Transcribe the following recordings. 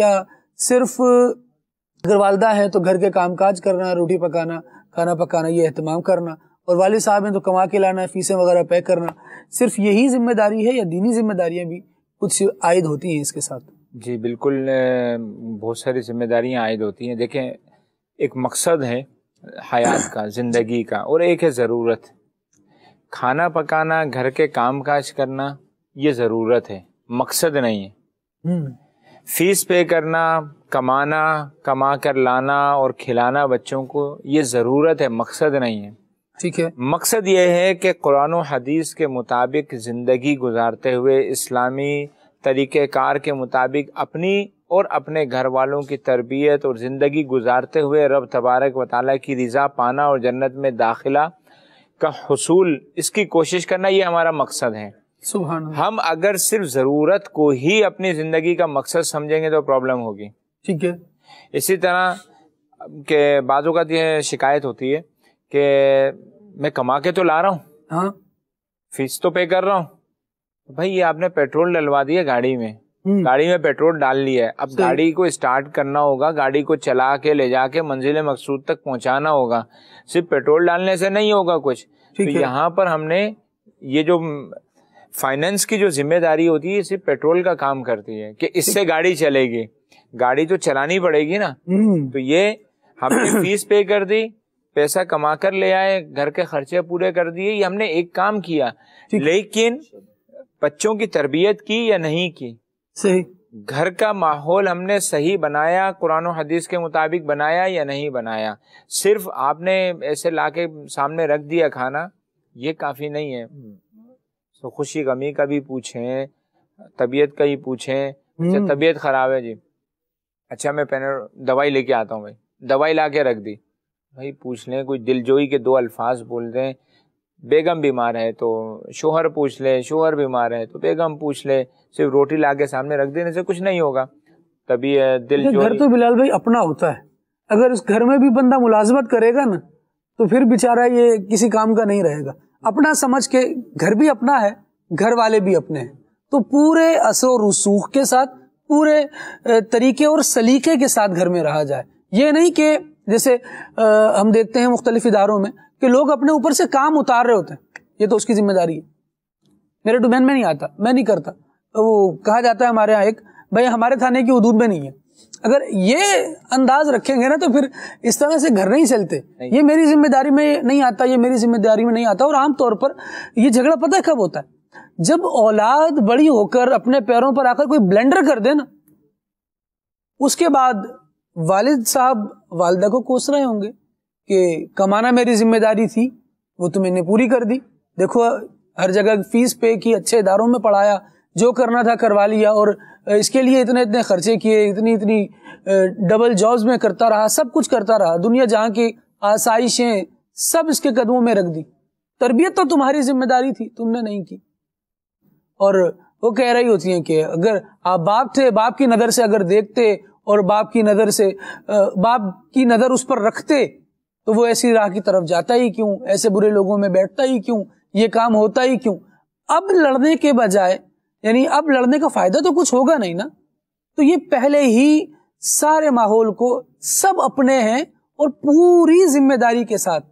کیا صرف اگر والدہ ہیں تو گھر کے کام کاج کرنا، روٹی پکانا، کھانا پکانا، یہ اہتمام کرنا، اور والد صاحب ہیں تو کما کے لانا، فیسیں وغیرہ پے کرنا، صرف یہی ذمہ داری ہے یا دینی ذمہ داریاں بھی کچھ عائد ہوتی ہیں اس کے ساتھ؟ جی بالکل، بہت ساری ذمہ داریاں عائد ہوتی ہیں. دیکھیں، ایک مقصد ہے حیات کا، زندگی کا، اور ایک ہے ضرورت. کھانا پکانا، گھر کے کام کاج کرنا، یہ ضرورت ہے، مقصد نہیں ہے. فیس پے کرنا، کمانا، کما کر لانا اور کھلانا بچوں کو، یہ ضرورت ہے، مقصد نہیں ہے. ٹھیک ہے. مقصد یہ ہے کہ قرآن و حدیث کے مطابق زندگی گزارتے ہوئے، اسلامی طریقہ کار کے مطابق اپنی اور اپنے گھر والوں کی تربیت اور زندگی گزارتے ہوئے رب تبارک و تعالیٰ کی رضا پانا اور جنت میں داخلہ کا حصول، اس کی کوشش کرنا، یہ ہمارا مقصد ہے. سبحان اللہ. ہم اگر صرف ضرورت کو ہی اپنی زندگی کا مقصد سمجھیں گے تو پرابلم ہوگی. ٹھیک ہے. اسی طرح کہ بعض اوقات یہ شکایت ہوتی ہے کہ میں کما کے تو لا رہا ہوں، ہاں، فیس تو پے کر رہا ہوں. بھائی یہ آپ نے پیٹرول ڈلوا دیا گاڑی میں، گاڑی میں پیٹرول ڈال لیا ہے، اب گاڑی کو اسٹارٹ کرنا ہوگا، گاڑی کو چلا کے لے جا کے منزل مقصود تک پہنچانا ہوگا. صرف پیٹرول ڈالنے سے نہیں ہوگا کچھ. تو یہاں پر ہم نے یہ جو فائننس کی جو ذمہ داری ہوتی ہے صرف پیٹرول کا کام کرتی ہے کہ اس سے گاڑی چلے گی، گاڑی تو چلانی پڑے گی نا. تو یہ ہم نے فیس پے کر دی، پیسہ کما کر لے آئے، گھر کے خرچے پورے کر دیے، یہ ہم نے ایک کام کیا. لیکن بچوں کی تربیت کی یا نہیں کی، صحیح، گھر کا ماحول ہم نے صحیح بنایا، قرآن و حدیث کے مطابق بنایا یا نہیں بنایا. صرف آپ نے ایسے لا کے سامنے رکھ دیا کھانا، یہ کافی نہیں ہے. تو خوشی غمی کا بھی پوچھیں، طبیعت کا ہی پوچھیں. اچھا طبیعت خراب ہے جی، اچھا میں دوائی لے کے آتا ہوں. بھائی دوائی لا کے رکھ دی، بھائی پوچھ لیں، کوئی دل جوئی کے دو الفاظ بول دیں. بیگم بیمار ہے تو شوہر پوچھ لے، شوہر بیمار ہے تو بیگم پوچھ لے. صرف روٹی لا کے سامنے رکھ دینے سے کچھ نہیں ہوگا. تبھی دل جو گھر تو بلال بھائی اپنا ہوتا ہے، اگر اس گھر میں بھی بندہ ملازمت کرے گا نا تو پھر بیچارہ یہ کسی کام کا نہیں رہے گا. اپنا سمجھ کے، گھر بھی اپنا ہے، گھر والے بھی اپنے ہیں، تو پورے اثر و رسوخ کے ساتھ، پورے طریقے اور سلیقے کے ساتھ گھر میں رہا جائے. یہ نہیں کہ جیسے ہم دیکھتے ہیں مختلف اداروں میں کہ لوگ اپنے اوپر سے کام اتار رہے ہوتے ہیں، یہ تو اس کی ذمہ داری ہے، میرے ڈومین میں نہیں آتا، میں نہیں کرتا. وہ کہا جاتا ہے ہمارے یہاں ایک، بھائی ہمارے تھانے کی حدود میں نہیں ہے. اگر یہ انداز رکھیں گے نا تو پھر اس طرح سے گھر نہیں چلتے. یہ میری ذمہ داری میں نہیں آتا، یہ میری ذمہ داری میں نہیں آتا. اور عام طور پر یہ جھگڑا پتہ ہے کب ہوتا ہے؟ جب اولاد بڑی ہو کر اپنے پیروں پر آ کر کوئی بلنڈر کر دے نا، اس کے بعد والد صاحب والدہ کو کوس رہے ہوں گے کہ کمانا میری ذمہ داری تھی، وہ تو میں نے پوری کر دی. دیکھو ہر جگہ فیس پے کی، اچھے اداروں میں پڑھایا، جو کرنا تھا کروا لیا، اور اس کے لیے اتنے خرچے کیے، اتنی ڈبل جابز میں کرتا رہا، سب کچھ کرتا رہا، دنیا جہاں کی آسائشیں سب اس کے قدموں میں رکھ دی. تربیت تو تمہاری ذمہ داری تھی، تم نے نہیں کی. اور وہ کہہ رہی ہوتی ہیں کہ اگر آپ باپ تھے، باپ کی نظر سے اگر دیکھتے اور باپ کی نظر اس پر رکھتے تو وہ ایسی راہ کی طرف جاتا ہی کیوں، ایسے برے لوگوں میں بیٹھتا ہی کیوں، یہ کام ہوتا ہی کیوں. اب لڑنے کے بجائے، یعنی اب لڑنے کا فائدہ تو کچھ ہوگا نہیں نا. تو یہ پہلے ہی سارے ماحول کو سب اپنے ہیں اور پوری ذمہ داری کے ساتھ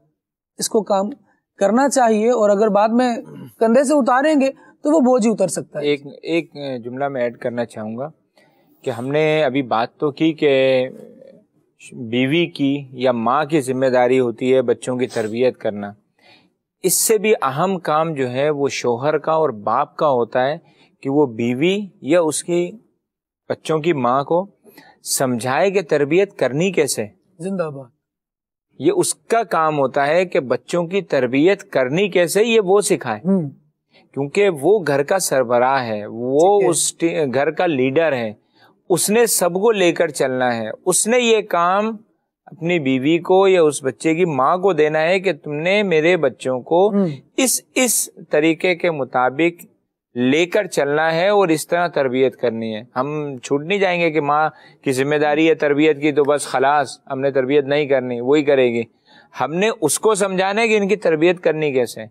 اس کو کام کرنا چاہیے. اور اگر بعد میں کندھے سے اتاریں گے تو وہ بوجھ ہی اتر سکتا ہے. ایک جملہ میں ایڈ کرنا چاہوں گا کہ ہم نے ابھی بات تو کی کہ بیوی کی یا ماں کی ذمہ داری ہوتی ہے بچوں کی تربیت کرنا. اس سے بھی اہم کام جو ہے وہ شوہر کا اور باپ کا ہوتا ہے کہ وہ بیوی یا اس کی بچوں کی ماں کو سمجھائے کہ تربیت کرنی کیسے. زندہ باد. یہ اس کا کام ہوتا ہے کہ بچوں کی تربیت کرنی کیسے یہ وہ سکھائے، کیونکہ وہ گھر کا سربراہ ہے، وہ اس گھر کا لیڈر ہے، اس نے سب کو لے کر چلنا ہے. اس نے یہ کام اپنی بیوی کو یا اس بچے کی ماں کو دینا ہے کہ تم نے میرے بچوں کو اس طریقے کے مطابق لے کر چلنا ہے اور اس طرح تربیت کرنی ہے. ہم چھوٹ نہیں جائیں گے کہ ماں کی ذمہ داری ہے تربیت کی تو بس خلاص ہم نے تربیت نہیں کرنی، وہی کرے گی. ہم نے اس کو سمجھانا ہے کہ ان کی تربیت کرنی کیسے.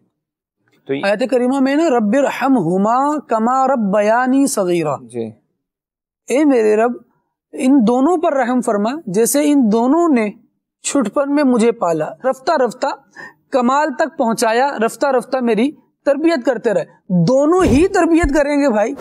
تو آیت کریمہ میں نا رب ارحمہما کما ربیانی صغیرہ، جی اے میرے رب ان دونوں پر رحم فرما، جیسے ان دونوں نے چھٹپن میں مجھے پالا، رفتہ رفتہ کمال تک پہنچایا، رفتہ رفتہ میری تربیت کرتے رہے. دونوں ہی تربیت کریں گے بھائی.